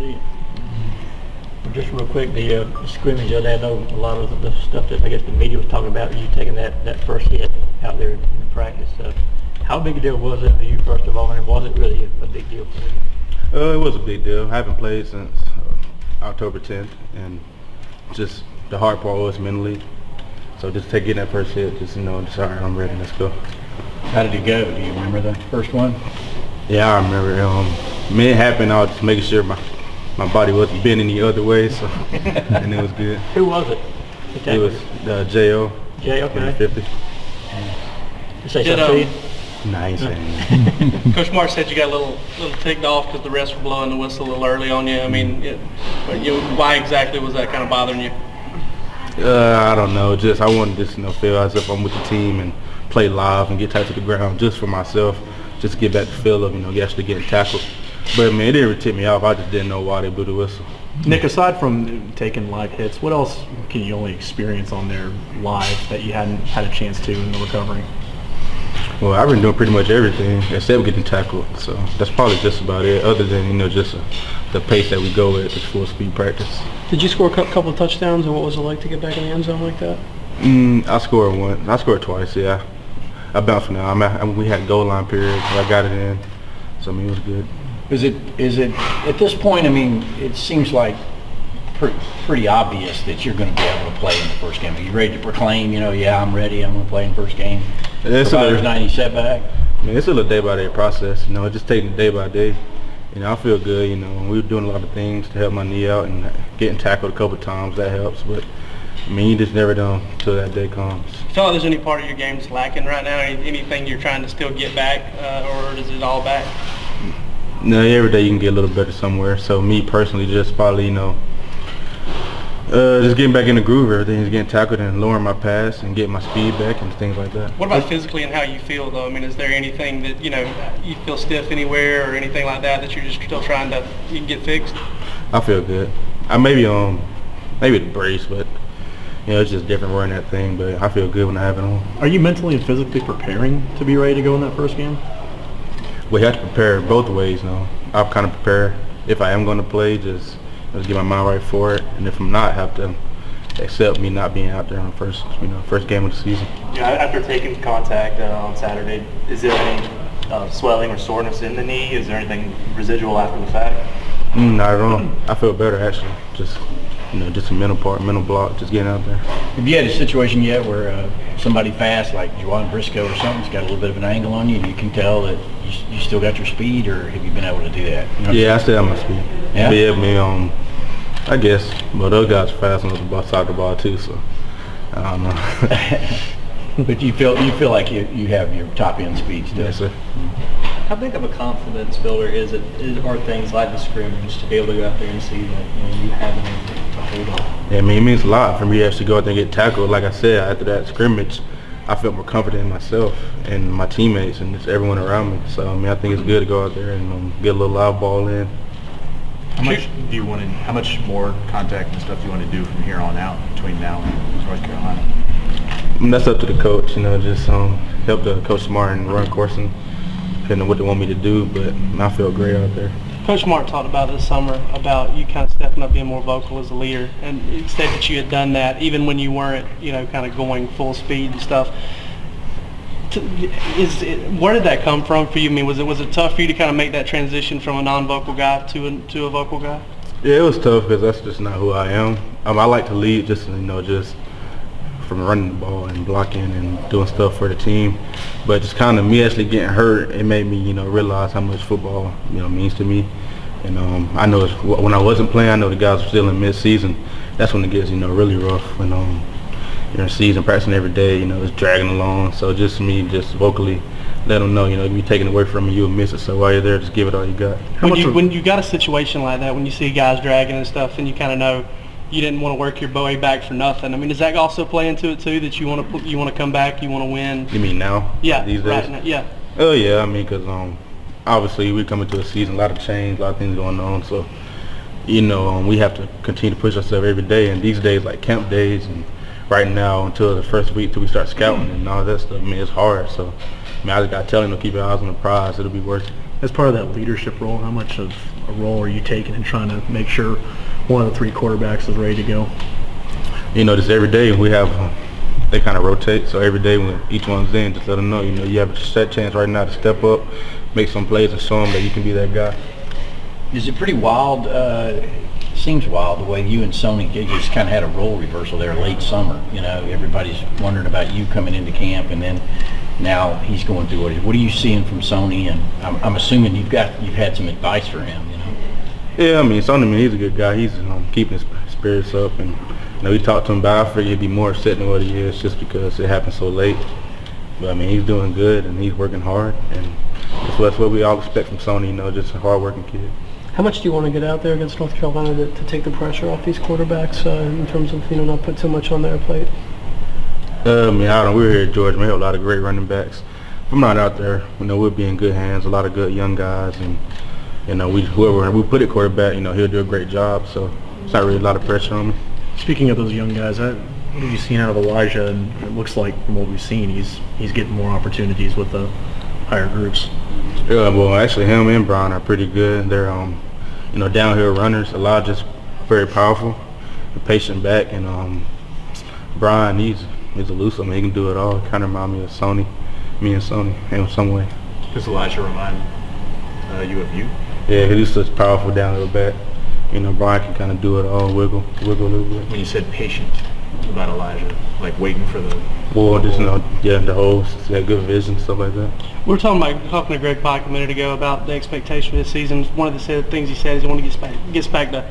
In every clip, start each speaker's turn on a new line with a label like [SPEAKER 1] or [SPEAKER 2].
[SPEAKER 1] see it.
[SPEAKER 2] Well, just real quick, the scrimmage, I know a lot of the stuff that I guess the media was talking about, you taking that first hit out there in the practice. How big a deal was it for you, first of all, and was it really a big deal for you?
[SPEAKER 3] It was a big deal. I haven't played since October 10th, and just the hard part was mentally. So just getting that first hit, just all right, I'm ready, let's go.
[SPEAKER 1] How did it go? Do you remember the first one?
[SPEAKER 3] Yeah, I remember. When it happened, I was just making sure my body wasn't bending the other way, so and it was good.
[SPEAKER 2] Who was it?
[SPEAKER 3] It was J.O.
[SPEAKER 2] Jay, okay.
[SPEAKER 3] 50.
[SPEAKER 2] You say something to you?
[SPEAKER 3] Nah, I ain't saying that.
[SPEAKER 4] Coach Mark said you got a little ticked off because the refs were blowing the whistle a little early on you. I mean, why exactly was that kind of bothering you?
[SPEAKER 3] I don't know. Just I wanted to feel as if I'm with the team and play live and get tight to the ground just for myself, just to get back the feel of actually getting tackled. But man, it didn't really tip me off. I just didn't know why they blew the whistle.
[SPEAKER 5] Nick, aside from taking live hits, what else can you only experience on there live that you hadn't had a chance to in the recovery?
[SPEAKER 3] Well, I've been doing pretty much everything except getting tackled, so that's probably just about it. Other than just the pace that we go at, it's full speed practice.
[SPEAKER 6] Did you score a couple of touchdowns, and what was it like to get back in the end zone like that?
[SPEAKER 3] I scored once. I scored twice. Yeah, I bounced from there. We had goal line period, so I got it in. So it was good.
[SPEAKER 1] Is it at this point? I mean, it seems like pretty obvious that you're going to be able to play in the first game. Are you ready to proclaim? Yeah, I'm ready. I'm going to play in the first game.
[SPEAKER 3] It's
[SPEAKER 1] there's 90 setback.
[SPEAKER 3] It's a little day by day process. Just taking it day by day. I feel good. We were doing a lot of things to help my knee out and getting tackled a couple of times. That helps, but you just never know until that day comes.
[SPEAKER 4] Do you feel like there's any part of your game that's lacking right now? Anything you're trying to still get back, or is it all back?
[SPEAKER 3] No, every day you can get a little better somewhere. So me personally, just probably just getting back in the groove. Everything's getting tackled and lowering my pass and getting my speed back and things like that.
[SPEAKER 4] What about physically and how you feel though? I mean, is there anything that you feel stiff anywhere or anything like that you're just still trying to get fixed?
[SPEAKER 3] I feel good. I maybe the brace, but it's just different wearing that thing. But I feel good when I have it on.
[SPEAKER 5] Are you mentally and physically preparing to be ready to go in that first game?
[SPEAKER 3] We have to prepare both ways. I'll kind of prepare if I am going to play, just get my mind right for it, and if I'm not, have to accept me not being out there on the first game of the season.
[SPEAKER 7] After taking contact on Saturday, is there any swelling or soreness in the knee? Is there anything residual after the fact?
[SPEAKER 3] Not at all. I feel better actually. Just just a mental block, just getting out there.
[SPEAKER 1] Have you had a situation yet where somebody fast like Juwan Briscoe or something's got a little bit of an angle on you and you can tell that you still got your speed, or have you been able to do that?
[SPEAKER 3] Yeah, I still have my speed.
[SPEAKER 1] Yeah?
[SPEAKER 3] I guess. But those guys are fast on the side of the ball too, so I don't know.
[SPEAKER 1] But you feel like you have your top end speed still?
[SPEAKER 3] Yes, sir.
[SPEAKER 8] How big of a confidence builder are things like the scrimmage to be able to go out there and see that you have anything to hold on?
[SPEAKER 3] Yeah, it means a lot for me to actually go out there and get tackled. Like I said, after that scrimmage, I felt more confident in myself and my teammates and just everyone around me. So I think it's good to go out there and get a little live ball in.
[SPEAKER 9] How much more contact and stuff do you want to do from here on out between now and North Carolina?
[SPEAKER 3] That's up to the coach. Just help the coach smart and run coursing, depending on what they want me to do. But I feel great out there.
[SPEAKER 4] Coach Mark talked about this summer about you kind of stepping up, being more vocal as a leader, and he said that you had done that even when you weren't, kind of going full speed and stuff. Where did that come from for you? I mean, was it tough for you to kind of make that transition from a non-vocal guy to a vocal guy?
[SPEAKER 3] Yeah, it was tough because that's just not who I am. I like to lead, just from running the ball and blocking and doing stuff for the team. But just kind of me actually getting hurt, it made me, realize how much football, means to me. And I know when I wasn't playing, I know the guys were still in mid-season. That's when it gets, really rough. When you're in season, practicing every day, it's dragging along. So just me, just vocally let them know, if you're taking away from you, you'll miss it. So while you're there, just give it all you got.
[SPEAKER 4] When you got a situation like that, when you see guys dragging and stuff, and you kind of know you didn't want to work your way back for nothing. I mean, does that also play into it too? That you want to come back, you want to win?
[SPEAKER 3] You mean now?
[SPEAKER 4] Yeah.
[SPEAKER 3] These days?
[SPEAKER 4] Right now, yeah.
[SPEAKER 3] Oh yeah, because obviously we're coming to a season, a lot of change, a lot of things going on. So we have to continue to push ourselves every day. And these days, like camp days, and right now until the first week till we start scouting and all that stuff, it's hard. So I just got to tell them to keep your eyes on the prize. It'll be worth it.
[SPEAKER 5] As part of that leadership role, how much of role are you taking in trying to make sure one of the three quarterbacks is ready to go?
[SPEAKER 3] You know, just every day we have, they kind of rotate. So every day when each one's in, just let them know, you know, you have a set chance right now to step up, make some plays, and show them that you can be that guy.
[SPEAKER 1] Is it pretty wild? Seems wild the way you and Sony you just kind of had a role reversal there late summer. You know, everybody's wondering about you coming into camp, and then now he's going through what are you seeing from Sony? And I'm assuming you've had some advice for him. You know.
[SPEAKER 3] Yeah, I mean, Sony, he's a good guy. He's keeping his spirits up, and you know, we talked to him about. I figured he'd be more upset than what he is, just because it happened so late. But I mean, he's doing good and he's working hard, and that's what we all expect from Sony. You know, just a hard-working kid.
[SPEAKER 6] How much do you want to get out there against North Carolina to take the pressure off these quarterbacks in terms of not put too much on their plate?
[SPEAKER 3] I mean, I don't. We're here at Georgia. We have a lot of great running backs. If I'm not out there, you know, we'll be in good hands. A lot of good young guys, and you know, whoever we put at quarterback, you know, he'll do a great job. So it's not really a lot of pressure on me.
[SPEAKER 5] Speaking of those young guys, what have you seen out of Elijah? And it looks like from what we've seen, he's getting more opportunities with the higher groups.
[SPEAKER 3] Yeah, well, actually, him and Brian are pretty good. They're you know, downhill runners. Elijah's very powerful, a patient back, and Brian, he's elusive. I mean, he can do it all. Kind of remind me of me and Sony in some way.
[SPEAKER 9] Does Elijah remind you of you?
[SPEAKER 3] Yeah, he's such powerful downhill back. You know, Brian can kind of do it all, wiggle a little bit.
[SPEAKER 9] When you said patient about Elijah, like waiting for the...
[SPEAKER 3] Well, just, you know, yeah, the holes, that good vision, stuff like that.
[SPEAKER 4] We were talking to Greg Pike a minute ago about the expectation for this season. One of the things he said is he wants to get back to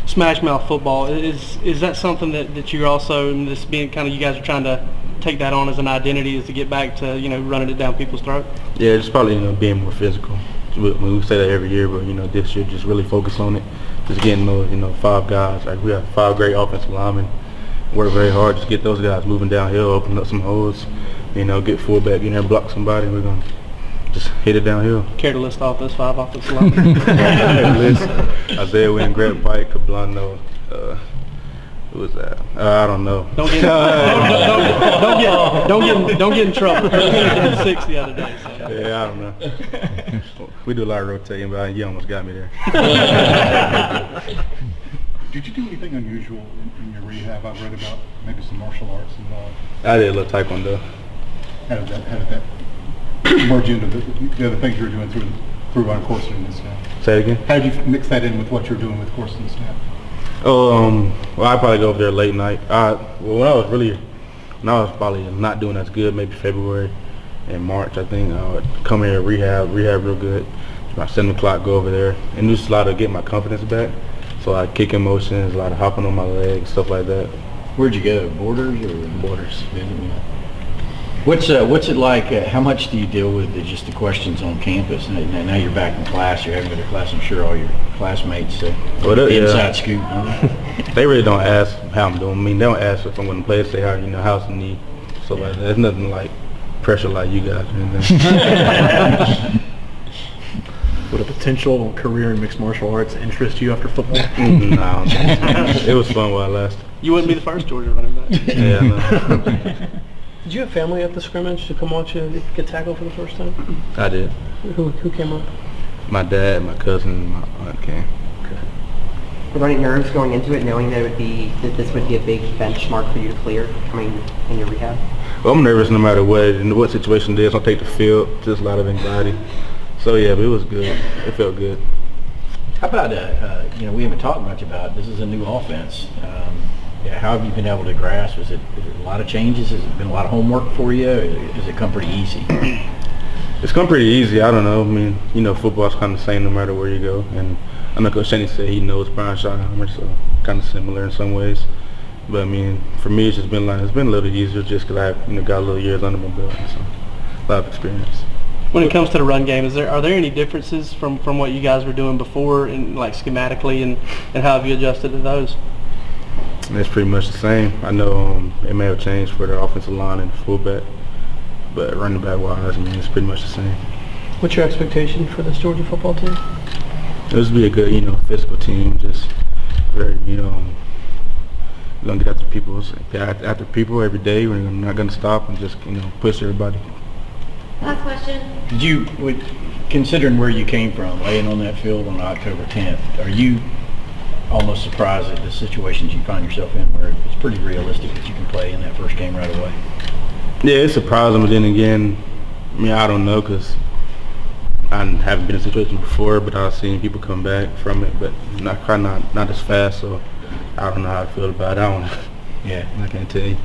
[SPEAKER 4] smash mouth football. Is that something that you're also, and this being kind of, you guys are trying to take that on as an identity, is to get back to, you know, running it down people's throat?
[SPEAKER 3] Yeah, just probably, you know, being more physical. We say that every year, but, you know, this year just really focus on it. Just getting those, you know, 5 guys. Like, we have 5 great offensive linemen. Work very hard, just get those guys moving downhill, open up some holes, you know, get fullback in there, block somebody, and we're going to just hit it downhill.
[SPEAKER 4] Care to list off those 5 offensive linemen?
[SPEAKER 3] Isaiah Wynn, Greg Pike, Cablano, who was that? I don't know.
[SPEAKER 4] Don't get in trouble. He did 6 the other day. So.
[SPEAKER 3] Yeah, I don't know. We do a lot of rotating, but you almost got me there.
[SPEAKER 10] Did you do anything unusual in your rehab? I've read about maybe some martial arts involved.
[SPEAKER 3] I did a little taekwondo.
[SPEAKER 10] How did that merge into the other things you were doing through on Corson and Snap?
[SPEAKER 3] Say it again?
[SPEAKER 10] How did you mix that in with what you're doing with Corson and Snap?
[SPEAKER 3] Well, I'd probably go over there late night. When I was probably not doing as good, maybe February and March, I think, I would come here, rehab real good. About 7 o'clock, go over there. And just a lot of getting my confidence back. So a lot of kicking motions, a lot of hopping on my legs, stuff like that.
[SPEAKER 1] Where'd you go? Borders or
[SPEAKER 3] Borders?
[SPEAKER 1] What's it like? How much do you deal with just the questions on campus? Now you're back in class. You're having a class. I'm sure all your classmates the inside scoop. Huh?
[SPEAKER 3] They really don't ask how I'm doing. I mean, they don't ask if I'm going to play. They say how, you know, how's the knee, stuff like that. There's nothing like pressure like you guys or anything.
[SPEAKER 5] Would a potential career in mixed martial arts interest you after football?
[SPEAKER 3] No, it was fun while it lasted.
[SPEAKER 4] You wouldn't be the first Georgia running back.
[SPEAKER 3] Yeah, no.
[SPEAKER 6] Did you have family at the scrimmage to come watch you get tackled for the first time?
[SPEAKER 3] I did.
[SPEAKER 6] Who came up?
[SPEAKER 3] My dad, my cousin, and my aunt came.
[SPEAKER 11] Were there any nerves going into it, knowing that this would be a big benchmark for you to clear coming in your rehab?
[SPEAKER 3] Well, I'm nervous no matter what situation it is. I'll take the field. Just a lot of anxiety. So yeah, but it was good. It felt good.
[SPEAKER 1] How about you know, we haven't talked much about this is a new offense. How have you been able to grasp? Is it a lot of changes? Has it been a lot of homework for you? Has it come pretty easy?
[SPEAKER 3] It's come pretty easy. I don't know. I mean, you know, football's kind of the same no matter where you go. And I know Coach Shaney said he knows Brian Schottenheimer, so kind of similar in some ways. But I mean, for me, it's been a little easier just because I got a little years under my belt, so a lot of experience.
[SPEAKER 4] When it comes to the run game, are there any differences from what you guys were doing before, and like schematically, and how have you adjusted to those?
[SPEAKER 3] It's pretty much the same. I know it may have changed for the offensive line and the fullback, but running back wise, I mean, it's pretty much the same.
[SPEAKER 6] What's your expectation for this Georgia football team?
[SPEAKER 3] It'll be a good, you know, physical team. Just very, you know, we're gonna get after people every day. We're not gonna stop and just, you know, push everybody.
[SPEAKER 12] Last question.
[SPEAKER 1] Did you, considering where you came from, laying on that field on October 10th, are you almost surprised at the situations you find yourself in where it's pretty realistic that you can play in that first game right away?
[SPEAKER 3] Yeah, it's surprising, but then again, I mean, I don't know because I haven't been in a situation before, but I've seen people come back from it, but not as fast, so I don't know how I feel about it. I can't tell you.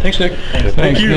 [SPEAKER 2] Thanks, Nick.
[SPEAKER 5] Thank you.